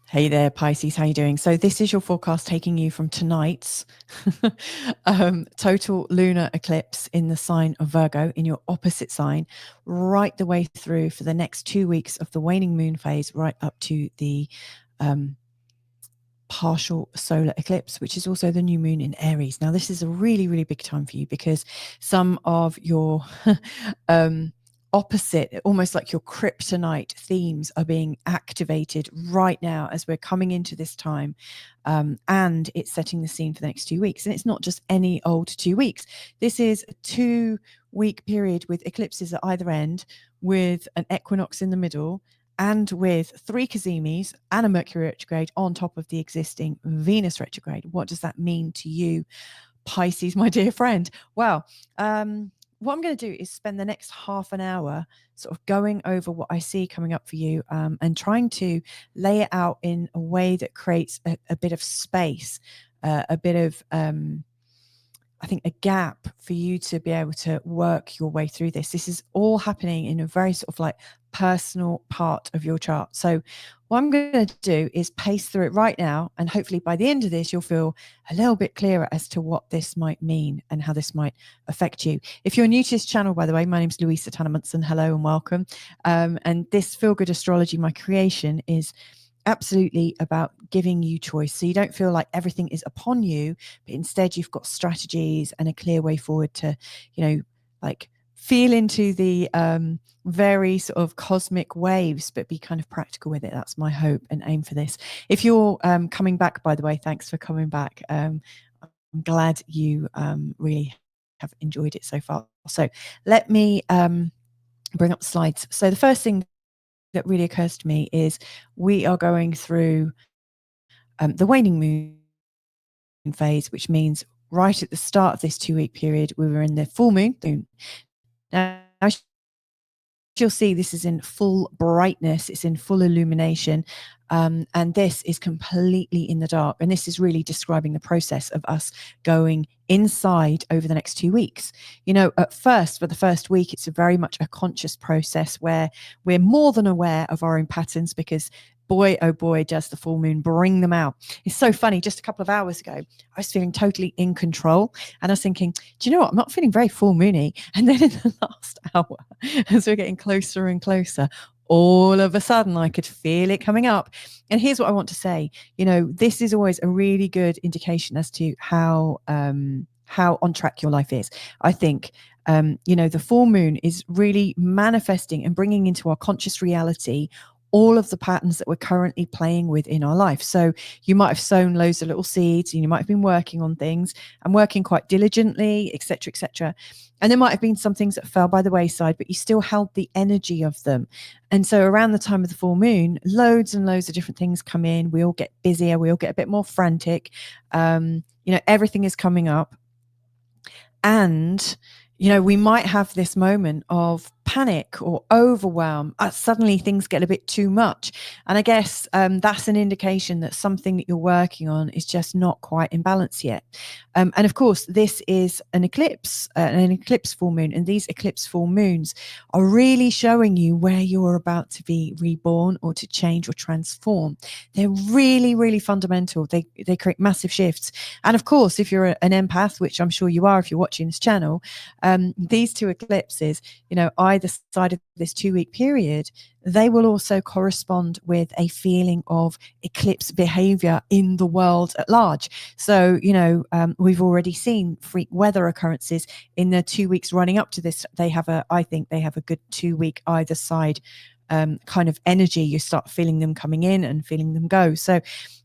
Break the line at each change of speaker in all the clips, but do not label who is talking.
Hey there, Pisces. How you doing? So this is your forecast taking you from tonight's total lunar eclipse in the sign of Virgo, in your opposite sign, right the way through for the next 2 weeks of the waning moon phase, right up to the partial solar eclipse, which is also the new moon in Aries. Now, this is a really, really big time for you because some of your opposite, almost like your kryptonite themes are being activated right now as we're coming into this time. And it's setting the scene for the next 2 weeks. And it's not just any old 2 weeks. This is a 2-week period with eclipses at either end, with an equinox in the middle, and with 3 Cazimis and a Mercury retrograde on top of the existing Venus retrograde. What does that mean to you, Pisces, my dear friend? Well, what I'm going to do is spend the next half an hour sort of going over what I see coming up for you, and trying to lay it out in a way that creates a bit of space, a bit of I think a gap for you to be able to work your way through this. This is all happening in a very sort of like personal part of your chart. So what I'm going to do is pace through it right now, and hopefully by the end of this, you'll feel a little bit clearer as to what this might mean and how this might affect you. If you're new to this channel, by the way, my name's Louisa Tanner-Munson. Hello and welcome. And this Feel Good Astrology, my creation, is absolutely about giving you choice, so you don't feel like everything is upon you, but instead you've got strategies and a clear way forward to, like feel into the very sort of cosmic waves, but be kind of practical with it. That's my hope and aim for this. If you're coming back, by the way, thanks for coming back. I'm glad you really have enjoyed it so far. So let me bring up the slides. So the first thing that really occurs to me is we are going through the waning moon phase, which means right at the start of this 2-week period, we were in the full moon. Now, you'll see this is in full brightness, it's in full illumination, and this is completely in the dark. And this is really describing the process of us going inside over the next 2 weeks. At first, for the first week, it's very much a conscious process where we're more than aware of our own patterns, because boy, oh boy, does the full moon bring them out. It's so funny. Just a couple of hours ago, I was feeling totally in control, and I was thinking, do you know what? I'm not feeling very full moony. And then in the last hour, as we're getting closer and closer, all of a sudden I could feel it coming up. And here's what I want to say. This is always a really good indication as to how on track your life is. I think the full moon is really manifesting and bringing into our conscious reality all of the patterns that we're currently playing with in our life. So you might have sown loads of little seeds, and you might have been working on things and working quite diligently, etc., etc. And there might have been some things that fell by the wayside, but you still held the energy of them. And so around the time of the full moon, loads and loads of different things come in. We all get busier. We all get a bit more frantic. Everything is coming up. And we might have this moment of panic or overwhelm. Suddenly things get a bit too much. And I guess that's an indication that something that you're working on is just not quite in balance yet. And of course, this is an eclipse full moon. And these eclipse full moons are really showing you where you're about to be reborn or to change or transform. They're really, really fundamental. They create massive shifts. And of course, if you're an empath, which I'm sure you are if you're watching this channel, these two eclipses, either side of this 2-week period, they will also correspond with a feeling of eclipse behavior in the world at large. So, we've already seen freak weather occurrences in the 2 weeks running up to this. I think they have a good 2-week either side kind of energy. You start feeling them coming in and feeling them go. So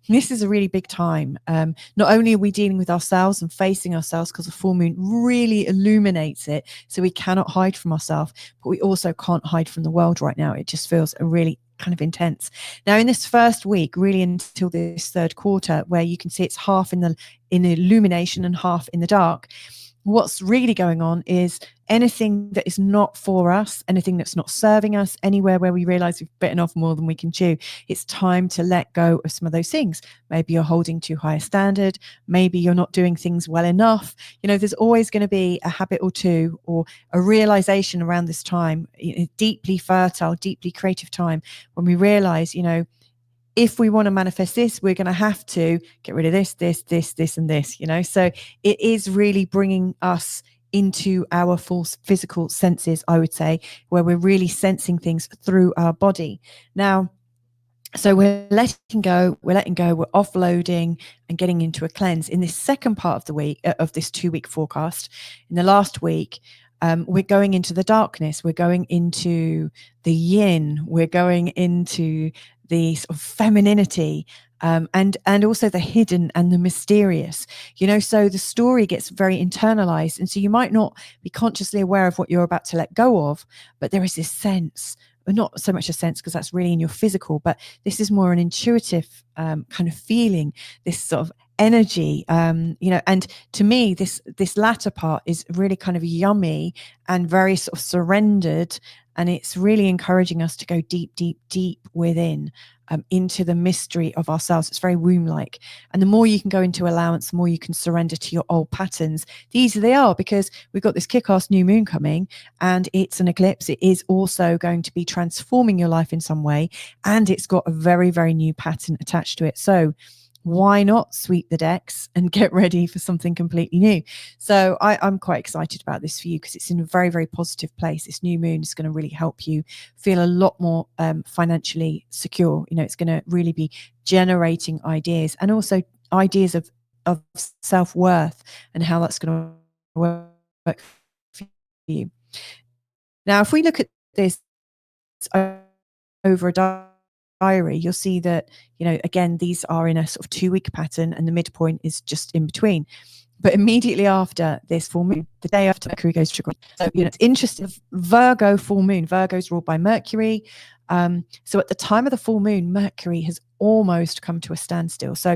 this is a really big time. Not only are we dealing with ourselves and facing ourselves, because the full moon really illuminates it, so we cannot hide from ourselves, but we also can't hide from the world right now. It just feels a really kind of intense. Now, in this first week, really until this third quarter, where you can see it's half in illumination and half in the dark, what's really going on is anything that is not for us, anything that's not serving us, anywhere where we realize we've bitten off more than we can chew, it's time to let go of some of those things. Maybe you're holding too high a standard. Maybe you're not doing things well enough. There's always going to be a habit or two, or a realization around this time, deeply fertile, deeply creative time, when we realize, if we want to manifest this, we're going to have to get rid of this, and this, So it is really bringing us into our full physical senses, I would say, where we're really sensing things through our body. Now, so we're letting go, we're offloading and getting into a cleanse. In this second part of the week, of this 2-week forecast, in the last week, we're going into the darkness, we're going into the yin, we're going into the sort of femininity, and also the hidden and the mysterious, so the story gets very internalized. And so you might not be consciously aware of what you're about to let go of, but there is this sense, not so much a sense because that's really in your physical, but this is more an intuitive kind of feeling, this sort of energy, and to me, this latter part is really kind of yummy and very sort of surrendered. And it's really encouraging us to go deep, deep, deep within, into the mystery of ourselves. It's very womb-like. And the more you can go into allowance, the more you can surrender to your old patterns, the easier they are, because we've got this kick-ass new moon coming, and it's an eclipse. It is also going to be transforming your life in some way, and it's got a very, very new pattern attached to it. So why not sweep the decks and get ready for something completely new? So I'm quite excited about this for you, because it's in a very, very positive place. This new moon is going to really help you feel a lot more financially secure. It's going to really be generating ideas, and also ideas of self-worth and how that's going to work for you. Now, if we look at this over a diary, you'll see that, again, these are in a sort of 2-week pattern, and the midpoint is just in between. But immediately after this full moon, the day after Mercury goes retrograde. So, it's interesting. Virgo full moon. Virgo is ruled by Mercury. So at the time of the full moon, Mercury has almost come to a standstill. So,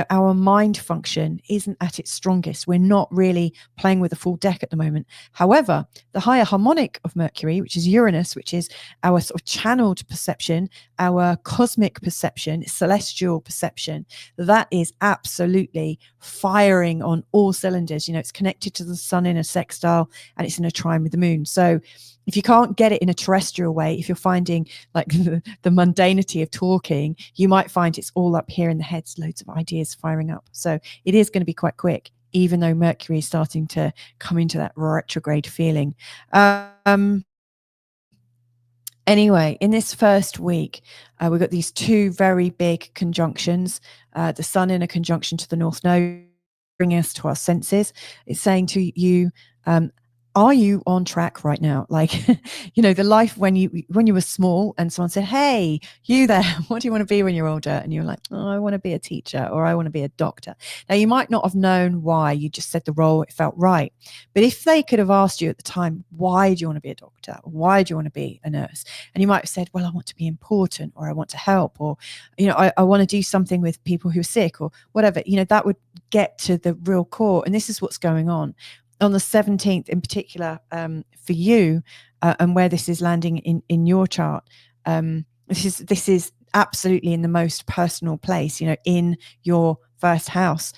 our mind function isn't at its strongest. We're not really playing with a full deck at the moment. However, the higher harmonic of Mercury, which is Uranus, which is our sort of channeled perception, our cosmic perception, celestial perception, that is absolutely firing on all cylinders. It's connected to the sun in a sextile, and it's in a trine with the moon. So if you can't get it in a terrestrial way, if you're finding like the mundanity of talking, you might find it's all up here in the heads, loads of ideas firing up. So it is going to be quite quick, even though Mercury is starting to come into that retrograde feeling. Anyway, in this first week, we've got these 2 very big conjunctions. The sun in a conjunction to the North Node, bringing us to our senses. It's saying to you, are you on track right now? Like, the life when you were small and someone said, hey, you there, what do you want to be when you're older? And you're like, oh, I want to be a teacher, or I want to be a doctor. Now, you might not have known why. You just said the role, it felt right. But if they could have asked you at the time, why do you want to be a doctor? Why do you want to be a nurse? And you might have said, well, I want to be important, or I want to help, or, I want to do something with people who are sick, or whatever, that would get to the real core. And this is what's going on the 17th in particular, for you, and where this is landing in your chart. This is absolutely in the most personal place, in your first house,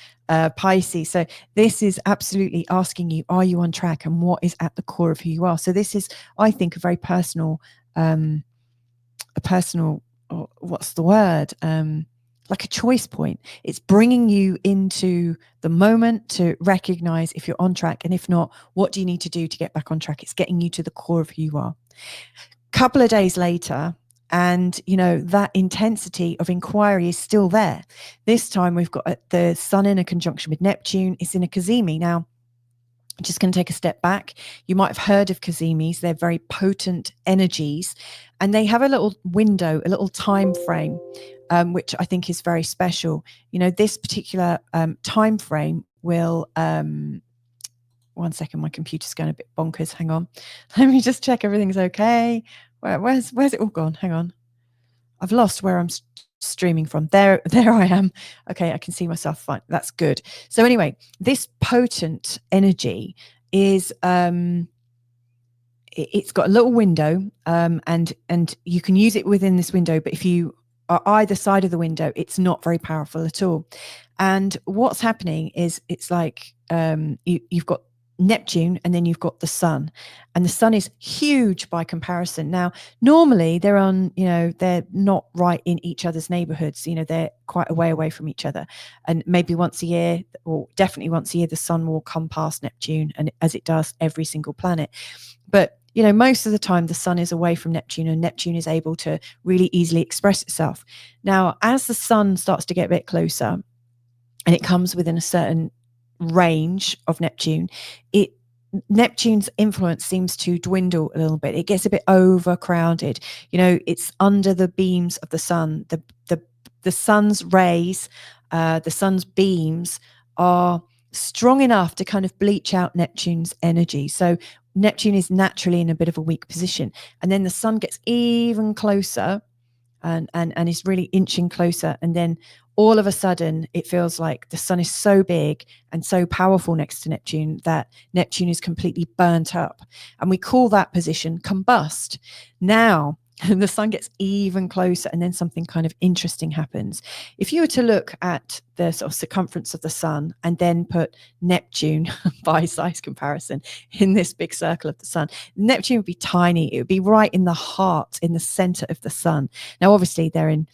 Pisces. So this is absolutely asking you, are you on track, and what is at the core of who you are? So this is, I think, a very personal, what's the word? Like a choice point. It's bringing you into the moment to recognize if you're on track, and if not, what do you need to do to get back on track? It's getting you to the core of who you are. Couple of days later, and that intensity of inquiry is still there. This time we've got the sun in a conjunction with Neptune. It's in a Cazimi. Now, I'm just going to take a step back. You might have heard of Cazimis. They're very potent energies, and they have a little window, a little time frame, which I think is very special. This particular time frame will, 1 second, my computer's going a bit bonkers. Hang on. Let me just check everything's okay. Where's it all gone? Hang on. I've lost where I'm streaming from. There I am. Okay, I can see myself fine. That's good. So anyway, this potent energy is it's got a little window, and you can use it within this window, but if you are either side of the window, it's not very powerful at all. And what's happening is, it's like you've got Neptune, and then you've got the sun, and the sun is huge by comparison. Now, normally they're on, they're not right in each other's neighborhoods. They're quite a way away from each other, and maybe once a year, or definitely once a year, the sun will come past Neptune, and as it does every single planet. But most of the time the sun is away from Neptune, and Neptune is able to really easily express itself. Now, as the sun starts to get a bit closer, and it comes within a certain range of Neptune, Neptune's influence seems to dwindle a little bit. It gets a bit overcrowded. It's under the beams of the sun. The sun's rays, the sun's beams are strong enough to kind of bleach out Neptune's energy. So Neptune is naturally in a bit of a weak position, and then the sun gets even closer and is really inching closer, and then all of a sudden it feels like the sun is so big and so powerful next to Neptune that Neptune is completely burnt up, and we call that position combust. Now the sun gets even closer, and then something kind of interesting happens. If you were to look at the sort of circumference of the sun and then put Neptune by size comparison in this big circle of the sun, Neptune would be tiny. It would be right in the heart, in the center of the sun. Now, obviously, they're in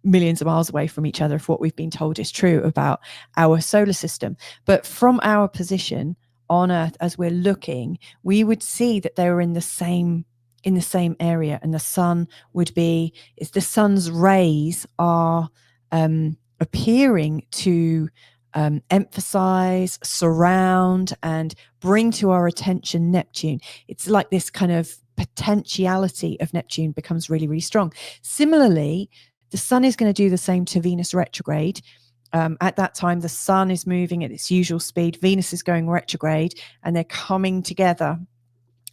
millions of miles away from each other, if what we've been told is true about our solar system. But from our position on Earth, as we're looking, we would see that they were in the same area, and the sun would be, the sun's rays are appearing to emphasize, surround, and bring to our attention Neptune. It's like this kind of potentiality of Neptune becomes really, really strong. Similarly, the sun is going to do the same to Venus retrograde. At that time, the sun is moving at its usual speed. Venus is going retrograde, and they're coming together.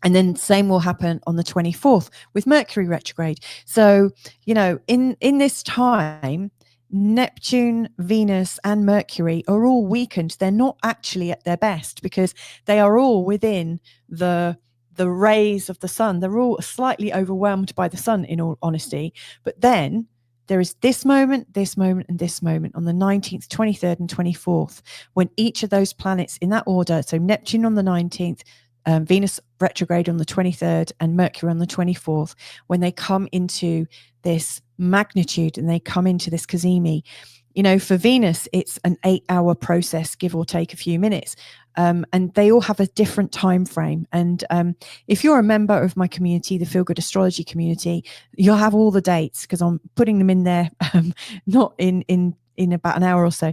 And then the same will happen on the 24th with Mercury retrograde. So, in this time, Neptune, Venus, and Mercury are all weakened. They're not actually at their best because they are all within the rays of the sun. They're all slightly overwhelmed by the sun, in all honesty. But then there is this moment, and this moment on the 19th, 23rd, and 24th, when each of those planets in that order, so Neptune on the 19th, Venus retrograde on the 23rd, and Mercury on the 24th, when they come into this magnitude and they come into this Cazimi. For Venus, it's an 8-hour process, give or take a few minutes. And they all have a different time frame. And if you're a member of my community, the Feel Good Astrology community, you'll have all the dates, because I'm putting them in there, not in about an hour or so,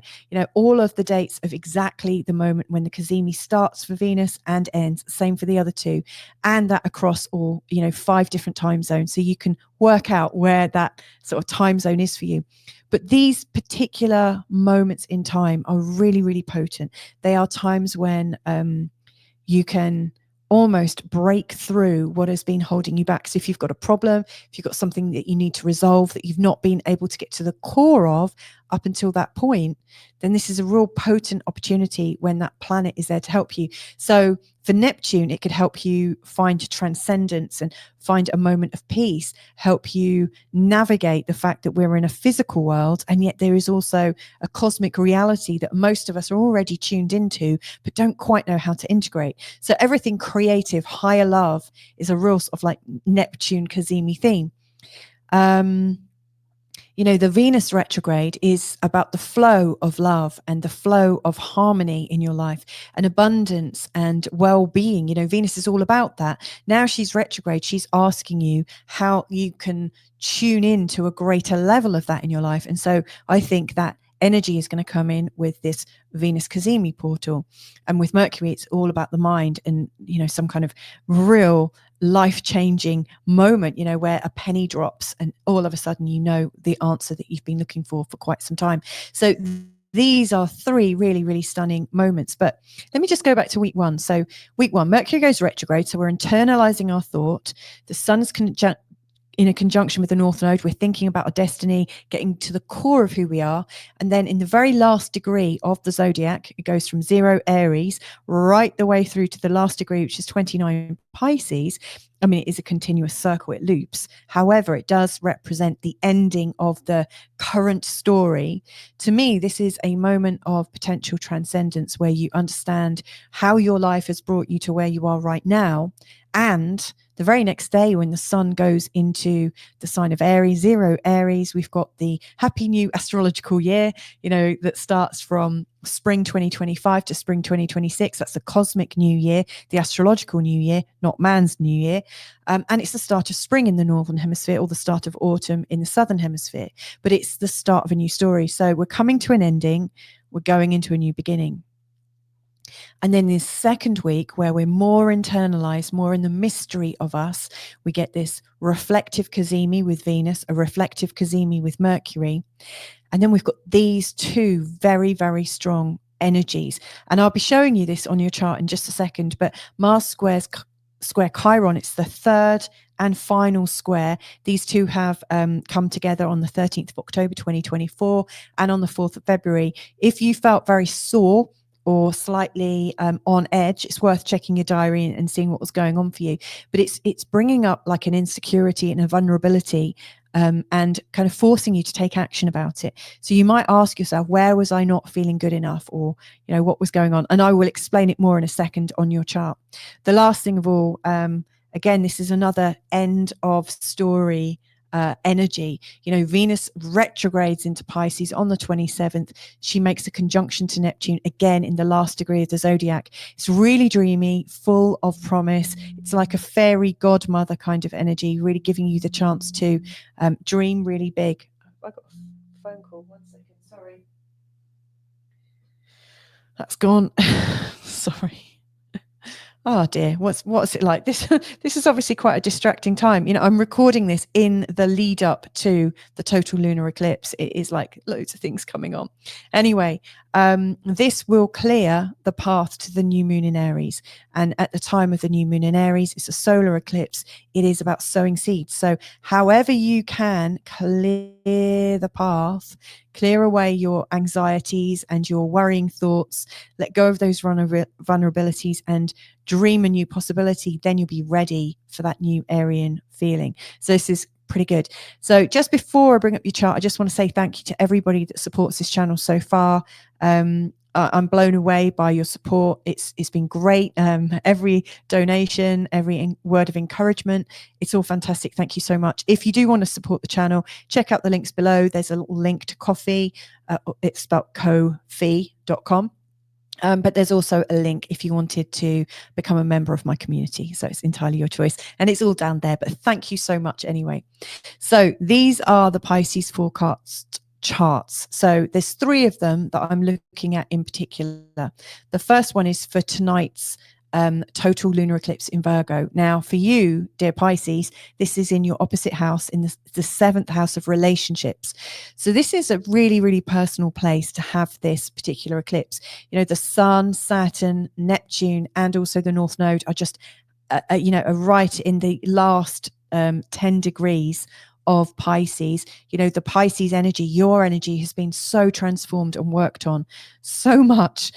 all of the dates of exactly the moment when the Cazimi starts for Venus and ends, same for the other two, and that across all, 5 different time zones. So you can work out where that sort of time zone is for you. But these particular moments in time are really, really potent. They are times when you can almost break through what has been holding you back. So if you've got a problem, if you've got something that you need to resolve that you've not been able to get to the core of up until that point, then this is a real potent opportunity when that planet is there to help you. So for Neptune, it could help you find transcendence and find a moment of peace, help you navigate the fact that we're in a physical world, and yet there is also a cosmic reality that most of us are already tuned into, but don't quite know how to integrate. So everything creative, higher love is a real sort of like Neptune Cazimi theme. The Venus retrograde is about the flow of love and the flow of harmony in your life and abundance and well-being. Venus is all about that. Now she's retrograde. She's asking you how you can tune in to a greater level of that in your life. And so I think that energy is going to come in with this Venus Cazimi portal. And with Mercury, it's all about the mind and, some kind of real life-changing moment, where a penny drops and all of a sudden, the answer that you've been looking for quite some time. So these are 3 really, really stunning moments. But let me just go back to week 1. So week 1, Mercury goes retrograde. So we're internalizing our thought. The sun is in a conjunction with the North Node. We're thinking about our destiny, getting to the core of who we are. And then in the very last degree of the zodiac, it goes from 0 Aries right the way through to the last degree, which is 29 Pisces. I mean, it is a continuous circle, it loops. However, it does represent the ending of the current story. To me, this is a moment of potential transcendence where you understand how your life has brought you to where you are right now. And the very next day, when the sun goes into the sign of Aries, 0 Aries, we've got the happy new astrological year, that starts from spring 2025 to spring 2026. That's the cosmic new year, the astrological new year, not man's new year. And it's the start of spring in the northern hemisphere, or the start of autumn in the southern hemisphere. But it's the start of a new story. So we're coming to an ending. We're going into a new beginning. And then this second week, where we're more internalized, more in the mystery of us, we get this reflective Cazimi with Venus, a reflective Cazimi with Mercury. And then we've got these two very, very strong energies. And I'll be showing you this on your chart in just a second. But Mars square Chiron, it's the third and final square. These two have come together on the 13th of October 2024 and on the 4th of February. If you felt very sore or slightly on edge, it's worth checking your diary and seeing what was going on for you. But it's bringing up like an insecurity and a vulnerability, and kind of forcing you to take action about it. So you might ask yourself, where was I not feeling good enough? Or, what was going on? And I will explain it more in a second on your chart. The last thing of all, again, this is another end of story energy. Venus retrogrades into Pisces on the 27th. She makes a conjunction to Neptune again in the last degree of the zodiac. It's really dreamy, full of promise. It's like a fairy godmother kind of energy, really giving you the chance to dream really big. I got a phone call. 1 second. Sorry. That's gone. Sorry. Oh dear, what's it like? This is obviously quite a distracting time. I'm recording this in the lead up to the total lunar eclipse. It is like loads of things coming on. Anyway, this will clear the path to the new moon in Aries. And at the time of the new moon in Aries, it's a solar eclipse. It is about sowing seeds. So however you can clear the path, clear away your anxieties and your worrying thoughts, let go of those vulnerabilities and dream a new possibility, then you'll be ready for that new Arian feeling. So this is pretty good. So just before I bring up your chart, I just want to say thank you to everybody that supports this channel so far. I'm blown away by your support. It's been great. Every donation, every word of encouragement, it's all fantastic. Thank you so much. If you do want to support the channel, check out the links below. There's a little link to Ko-fi. It's spelled ko-fi.com. But there's also a link if you wanted to become a member of my community. So it's entirely your choice. And it's all down there. But thank you so much anyway. So these are the Pisces forecast charts. So there's 3 of them that I'm looking at in particular. The first one is for tonight's total lunar eclipse in Virgo. Now for you, dear Pisces, this is in your opposite house, in the 7th house of relationships. So this is a really, really personal place to have this particular eclipse. The Sun, Saturn, Neptune, and also the North Node are just, are right in the last 10 degrees of Pisces. The Pisces energy, your energy, has been so transformed and worked on so much.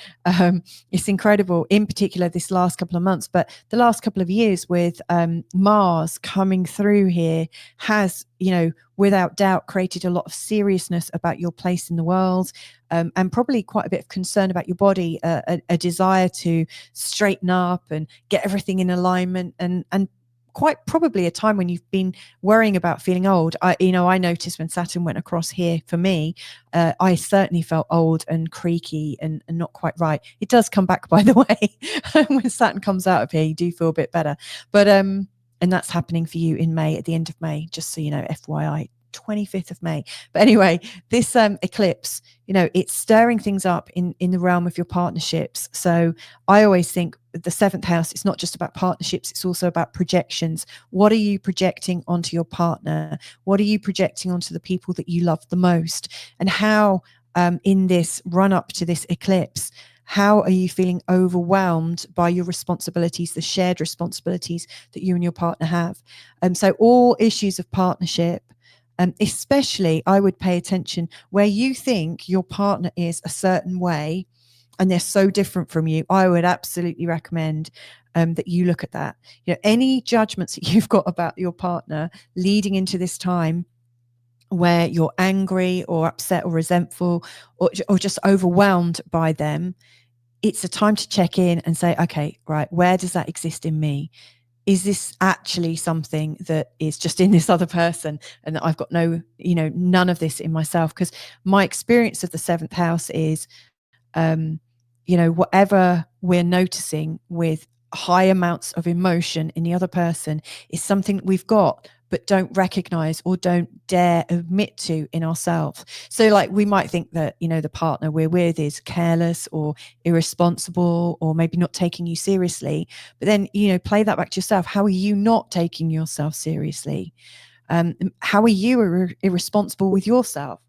It's incredible, in particular this last couple of months, but the last couple of years with Mars coming through here has, without doubt created a lot of seriousness about your place in the world, and probably quite a bit of concern about your body, a desire to straighten up and get everything in alignment, and quite probably a time when you've been worrying about feeling old. I noticed when Saturn went across here for me, I certainly felt old and creaky and not quite right. It does come back, by the way. When Saturn comes out of here, you do feel a bit better. But and that's happening for you in May, at the end of May, just so you know, FYI. 25th of May. But anyway, this eclipse, it's stirring things up in the realm of your partnerships. So I always think the 7th house, it's not just about partnerships, it's also about projections. What are you projecting onto your partner? What are you projecting onto the people that you love the most? And how in this run up to this eclipse, How are you feeling overwhelmed by your responsibilities, the shared responsibilities that you and your partner have? So all issues of partnership, especially I would pay attention where you think your partner is a certain way and they're so different from you. I would absolutely recommend that you look at that. Any judgments that you've got about your partner leading into this time where you're angry or upset or resentful or just overwhelmed by them, it's a time to check in and say, okay, right, where does that exist in me? Is this actually something that is just in this other person and that I've got none of this in myself? Because my experience of the 7th house is, whatever we're noticing with high amounts of emotion in the other person is something we've got but don't recognize or don't dare admit to in ourselves. So like we might think that, the partner we're with is careless or irresponsible or maybe not taking you seriously. But then, play that back to yourself. How are you not taking yourself seriously? How are you irresponsible with yourself?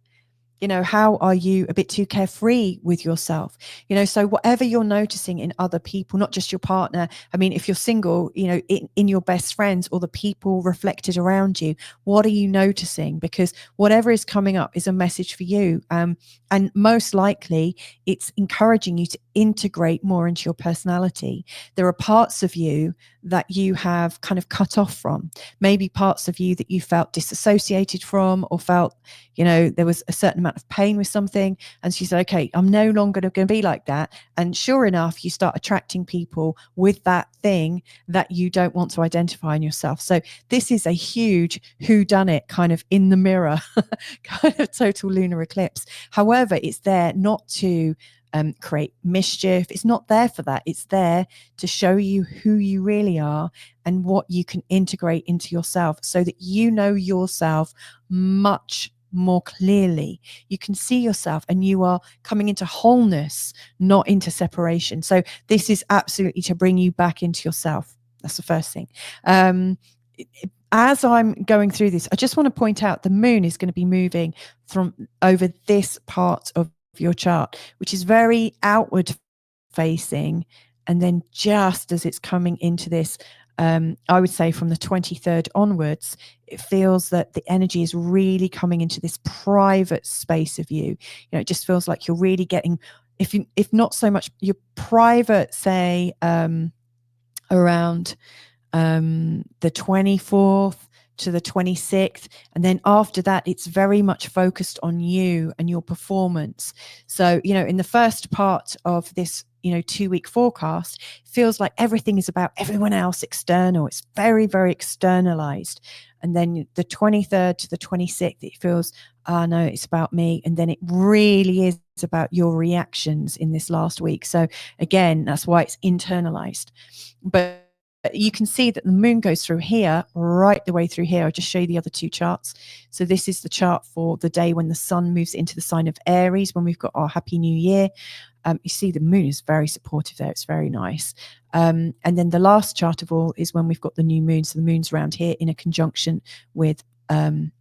How are you a bit too carefree with yourself? So whatever you're noticing in other people, not just your partner. I mean, if you're single, in your best friends or the people reflected around you, what are you noticing? Because whatever is coming up is a message for you. And most likely it's encouraging you to integrate more into your personality. There are parts of you that you have kind of cut off from, maybe parts of you that you felt disassociated from or felt, there was a certain amount of pain with something. And she said, okay, I'm no longer going to be like that. And sure enough, you start attracting people with that thing that you don't want to identify in yourself. So this is a huge whodunit kind of in the mirror kind of total lunar eclipse. However, it's there not to create mischief. It's not there for that. It's there to show you who you really are and what you can integrate into yourself so that you know yourself much more clearly. You can see yourself and you are coming into wholeness, not into separation. So this is absolutely to bring you back into yourself. That's the first thing. As I'm going through this, I just want to point out the moon is going to be moving from over this part of your chart, which is very outward facing. And then just as it's coming into this, I would say from the 23rd onwards, it feels that the energy is really coming into this private space of you. It just feels like you're really getting, if not so much your private, say, around the 24th to the 26th. And then after that, it's very much focused on you and your performance. So, in the first part of this, 2-week forecast, it feels like everything is about everyone else external. It's very, very externalized. And then the 23rd to the 26th, it feels, no, it's about me. And then it really is about your reactions in this last week. So again, that's why it's internalized. But you can see that the moon goes through here, right the way through here. I'll just show you the other two charts. So this is the chart for the day when the sun moves into the sign of Aries, when we've got our Happy New Year. You see the moon is very supportive there. It's very nice. And then the last chart of all is when we've got the new moon. So the moon's around here in a conjunction with the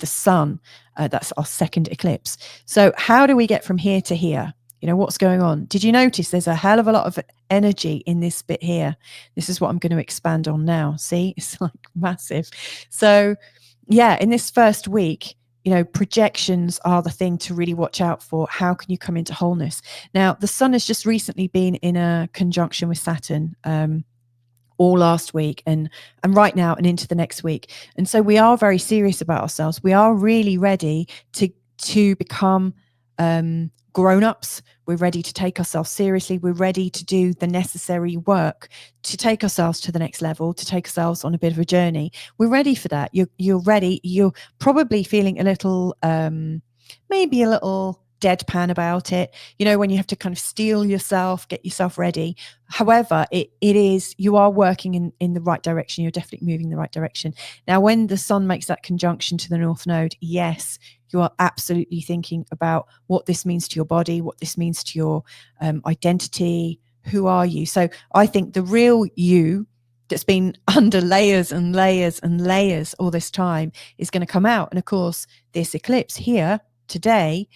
sun. That's our second eclipse. So how do we get from here to here? What's going on? Did you notice there's a hell of a lot of energy in this bit here? This is what I'm going to expand on now. See, it's like massive. So yeah, in this first week, projections are the thing to really watch out for. How can you come into wholeness? Now, the sun has just recently been in a conjunction with Saturn, all last week and right now and into the next week. And so we are very serious about ourselves. We are really ready to become grown-ups. We're ready to take ourselves seriously. We're ready to do the necessary work to take ourselves to the next level, to take ourselves on a bit of a journey. We're ready for that. You're ready. You're probably feeling a little, maybe a little deadpan about it, when you have to kind of steel yourself, get yourself ready. However, it is, you are working in the right direction. You're definitely moving in the right direction. Now, when the sun makes that conjunction to the North Node, yes, you are absolutely thinking about what this means to your body, what this means to your identity. Who are you? So I think the real you that's been under layers and layers and layers all this time is going to come out. And of course, this eclipse here today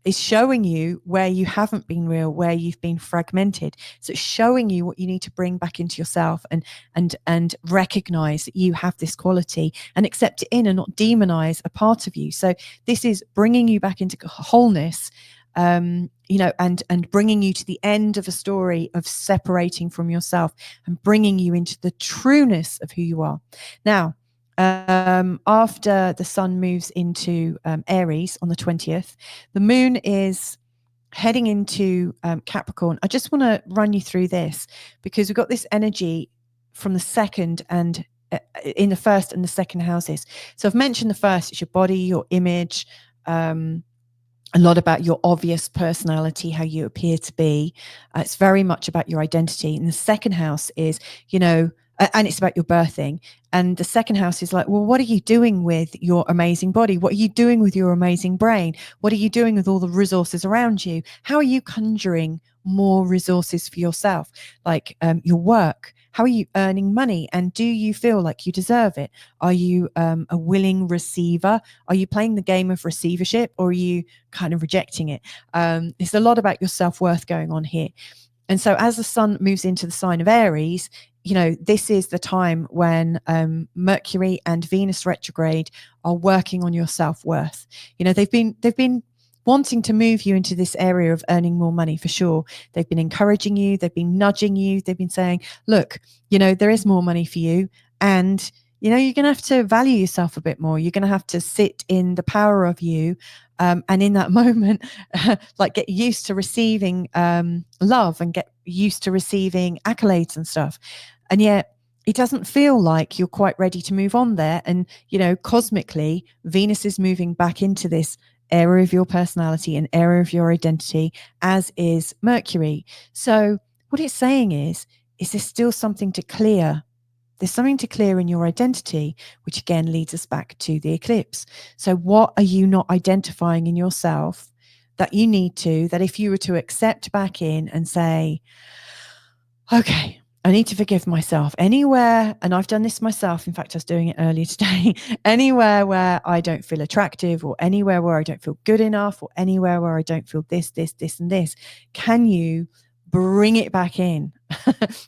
is showing you where you haven't been real, where you've been fragmented. So it's showing you what you need to bring back into yourself, and recognize that you have this quality, and accept it in, and not demonize a part of you. So this is bringing you back into wholeness, and bringing you to the end of a story of separating from yourself, and bringing you into the trueness of who you are. Now, after the sun moves into Aries on the 20th, the moon is heading into Capricorn. I just want to run you through this, because we've got this energy from the second and in the first and the second houses. So I've mentioned the first, it's your body, your image, a lot about your obvious personality, how you appear to be. It's very much about your identity. And the second house is, and it's about your birthing. And the second house is like, well, what are you doing with your amazing body? What are you doing with your amazing brain? What are you doing with all the resources around you? How are you conjuring more resources for yourself? Like your work. How are you earning money? And do you feel like you deserve it? Are you a willing receiver? Are you playing the game of receivership, or are you kind of rejecting it? There's a lot about your self-worth going on here. And so as the sun moves into the sign of Aries, this is the time when Mercury and Venus retrograde are working on your self-worth. They've been wanting to move you into this area of earning more money, for sure. They've been encouraging you. They've been nudging you. They've been saying, look, there is more money for you. And, you're going to have to value yourself a bit more. You're going to have to sit in the power of you. And in that moment, like, get used to receiving love, and get used to receiving accolades and stuff. And yet it doesn't feel like you're quite ready to move on there. And, cosmically, Venus is moving back into this area of your personality, an area of your identity, as is Mercury. So what it's saying is there's still something to clear. There's something to clear in your identity, which again leads us back to the eclipse. So what are you not identifying in yourself that you need to, that if you were to accept back in and say, okay, I need to forgive myself anywhere, and I've done this myself. In fact, I was doing it earlier today. Anywhere where I don't feel attractive, or anywhere where I don't feel good enough, or anywhere where I don't feel this, and this. Can you bring it back in?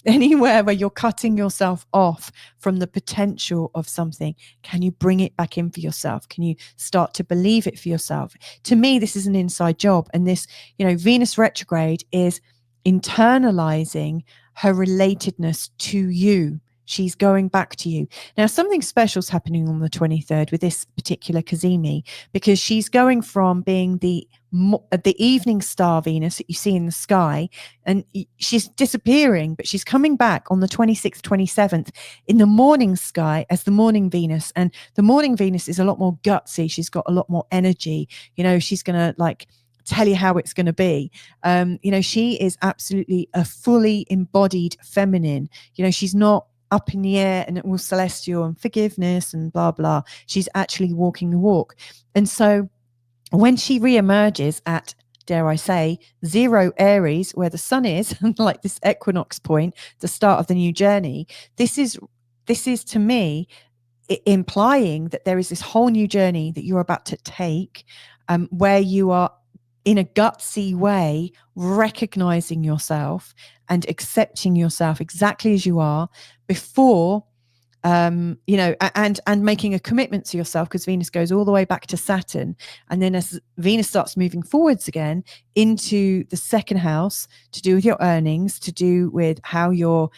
Anywhere where you're cutting yourself off from the potential of something, can you bring it back in for yourself? Can you start to believe it for yourself? To me, this is an inside job. And this, Venus retrograde is internalizing her relatedness to you. She's going back to you. Now, something special is happening on the 23rd with this particular Cazimi, because she's going from being the evening star Venus that you see in the sky, and she's disappearing, but she's coming back on the 26th, 27th in the morning sky as the morning Venus. And the morning Venus is a lot more gutsy. She's got a lot more energy. She's going to tell you how it's going to be. She is absolutely a fully embodied feminine. She's not up in the air and all celestial and forgiveness and blah, blah. She's actually walking the walk. And so when she reemerges at, dare I say, 0 Aries, where the sun is, like this equinox point, the start of the new journey, this is to me implying that there is this whole new journey that you're about to take, where you are in a gutsy way recognizing yourself and accepting yourself exactly as you are before, and making a commitment to yourself, because Venus goes all the way back to Saturn. And then as Venus starts moving forwards again into the second house, to do with your earnings, to do with how you're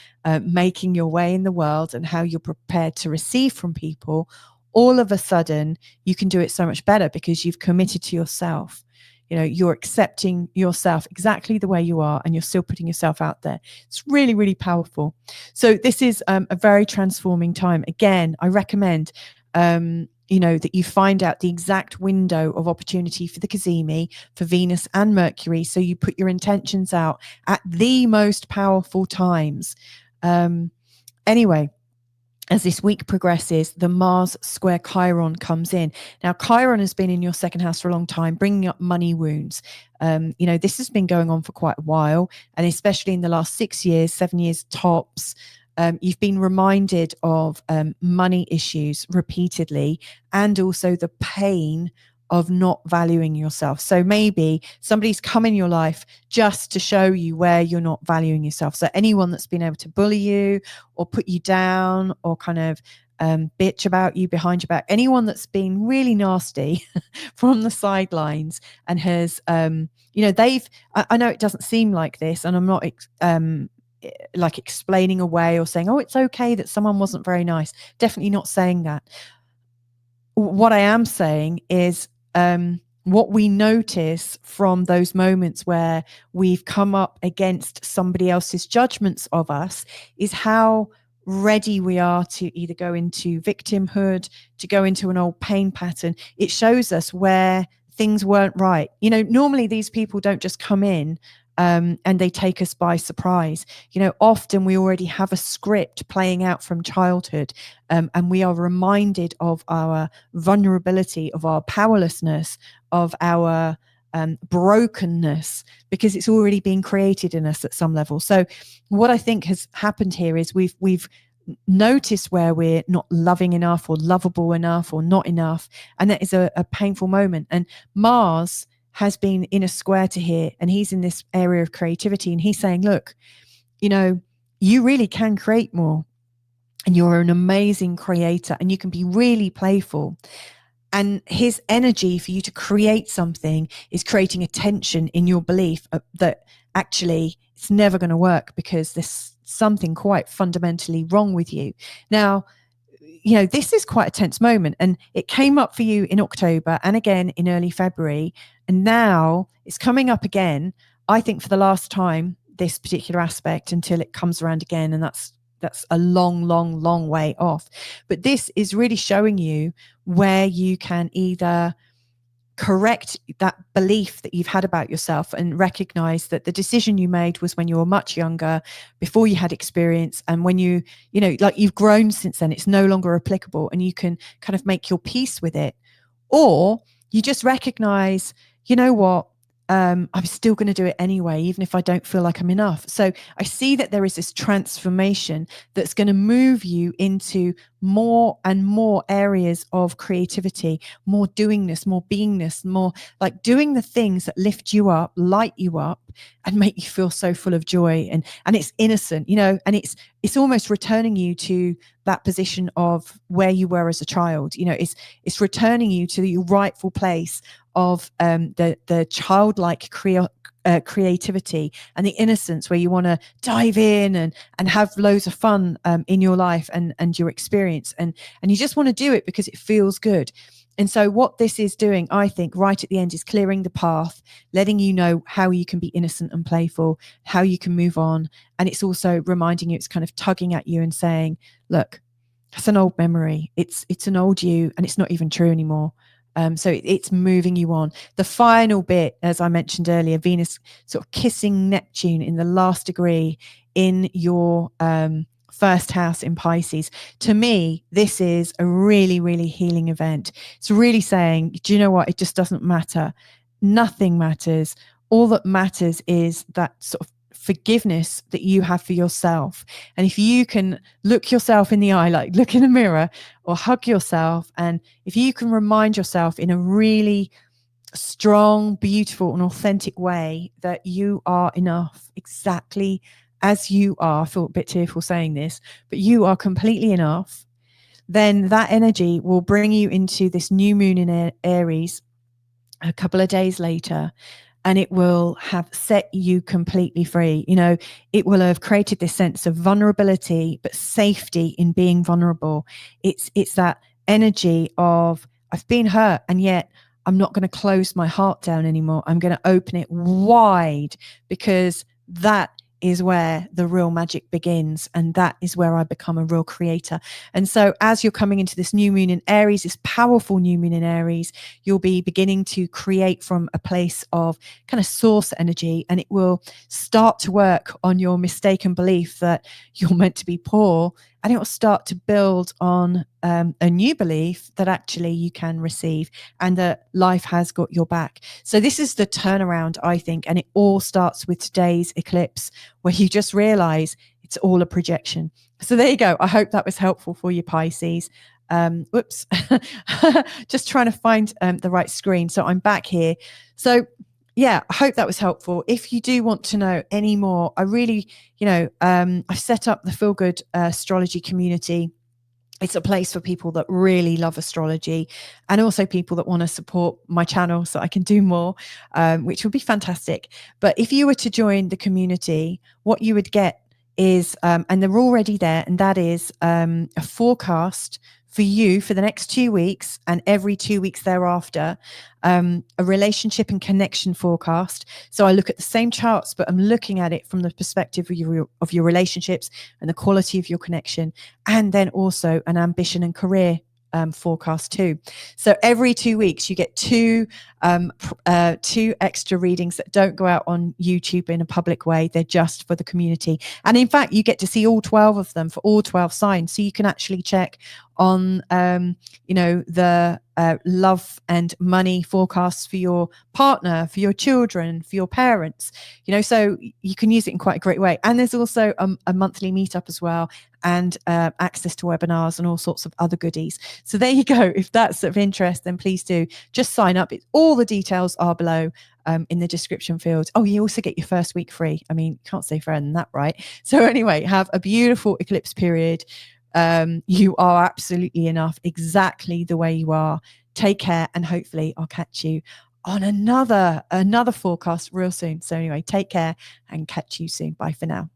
making your way in the world and how you're prepared to receive from people, all of a sudden you can do it so much better because you've committed to yourself. You're accepting yourself exactly the way you are, and you're still putting yourself out there. It's really, really powerful. So this is a very transforming time. Again, I recommend, that you find out the exact window of opportunity for the Cazimi, for Venus and Mercury. So you put your intentions out at the most powerful times. Anyway, as this week progresses, the Mars square Chiron comes in. Now, Chiron has been in your second house for a long time, bringing up money wounds. This has been going on for quite a while, and especially in the last 6 years, 7 years tops, you've been reminded of money issues repeatedly, and also the pain of not valuing yourself. So maybe somebody's come in your life just to show you where you're not valuing yourself. So anyone that's been able to bully you or put you down or kind of bitch about you behind your back, anyone that's been really nasty from the sidelines and has, I know it doesn't seem like this, and I'm not like explaining away or saying, oh, it's okay that someone wasn't very nice. Definitely not saying that. What I am saying is what we notice from those moments where we've come up against somebody else's judgments of us is how ready we are to either go into victimhood, to go into an old pain pattern. It shows us where things weren't right. Normally these people don't just come in and they take us by surprise. Often we already have a script playing out from childhood, and we are reminded of our vulnerability, of our powerlessness, of our brokenness, because it's already been created in us at some level. So what I think has happened here is we've noticed where we're not loving enough or lovable enough or not enough, and that is a painful moment. And Mars has been in a square to here, and he's in this area of creativity, and he's saying, look, you really can create more, and you're an amazing creator, and you can be really playful. And his energy for you to create something is creating a tension in your belief that actually it's never going to work because there's something quite fundamentally wrong with you. Now, this is quite a tense moment, and it came up for you in October and again in early February. And now it's coming up again, I think, for the last time, this particular aspect, until it comes around again. And that's a long way off. But this is really showing you where you can either correct that belief that you've had about yourself and recognize that the decision you made was when you were much younger, before you had experience, and when you've grown since then, it's no longer applicable, and you can kind of make your peace with it. Or you just recognize, what, I'm still going to do it anyway, even if I don't feel like I'm enough. So I see that there is this transformation that's going to move you into more and more areas of creativity, more doingness, more beingness, more like doing the things that lift you up, light you up, and make you feel so full of joy. And it's innocent, and it's almost returning you to that position of where you were as a child. It's returning you to your rightful place of the childlike creativity and the innocence, where you want to dive in and have loads of fun in your life and your experience, and you just want to do it because it feels good. And so what this is doing, I think, right at the end, is clearing the path, letting you know how you can be innocent and playful, how you can move on. And it's also reminding you, it's kind of tugging at you and saying, look, that's an old memory. It's an old you, and it's not even true anymore. So it's moving you on. The final bit, as I mentioned earlier, Venus sort of kissing Neptune in the last degree in your first house in Pisces. To me, this is a really, really healing event. It's really saying, do you know what? It just doesn't matter. Nothing matters. All that matters is that sort of forgiveness that you have for yourself. And if you can look yourself in the eye, like look in a mirror or hug yourself, and if you can remind yourself in a really strong, beautiful and authentic way that you are enough exactly as you are, I feel a bit tearful saying this, but you are completely enough, then that energy will bring you into this new moon in Aries a couple of days later, and it will have set you completely free. It will have created this sense of vulnerability, but safety in being vulnerable. It's that energy of, I've been hurt, and yet I'm not going to close my heart down anymore. I'm going to open it wide, because that is where the real magic begins, and that is where I become a real creator. And so as you're coming into this new moon in Aries, this powerful new moon in Aries, you'll be beginning to create from a place of kind of source energy, and it will start to work on your mistaken belief that you're meant to be poor, and it will start to build on a new belief that actually you can receive and that life has got your back. So this is the turnaround, I think, and it all starts with today's eclipse, where you just realize it's all a projection. So there you go. I hope that was helpful for you, Pisces. Whoops, just trying to find the right screen. So I'm back here. So yeah, I hope that was helpful. If you do want to know any more, I really, I've set up the Feel Good Astrology community. It's a place for people that really love astrology, and also people that want to support my channel so I can do more, which would be fantastic. But if you were to join the community, what you would get is, and they're already there, and that is a forecast for you for the next 2 weeks and every 2 weeks thereafter, a relationship and connection forecast. So I look at the same charts, but I'm looking at it from the perspective of your relationships and the quality of your connection, and then also an ambition and career forecast too. So every 2 weeks you get two extra readings that don't go out on YouTube in a public way. They're just for the community, and in fact you get to see all 12 of them for all 12 signs, so you can actually check on the love and money forecasts for your partner, for your children, for your parents, so you can use it in quite a great way. And there's also a monthly meetup as well, and access to webinars and all sorts of other goodies. So there you go. If that's of interest, then please do just sign up. All the details are below in the description field. Oh, you also get your first week free. I mean, can't say fairer than that, right? So anyway, have a beautiful eclipse period. You are absolutely enough, exactly the way you are. Take care, and hopefully I'll catch you on another forecast real soon. So anyway, take care and catch you soon. Bye for now.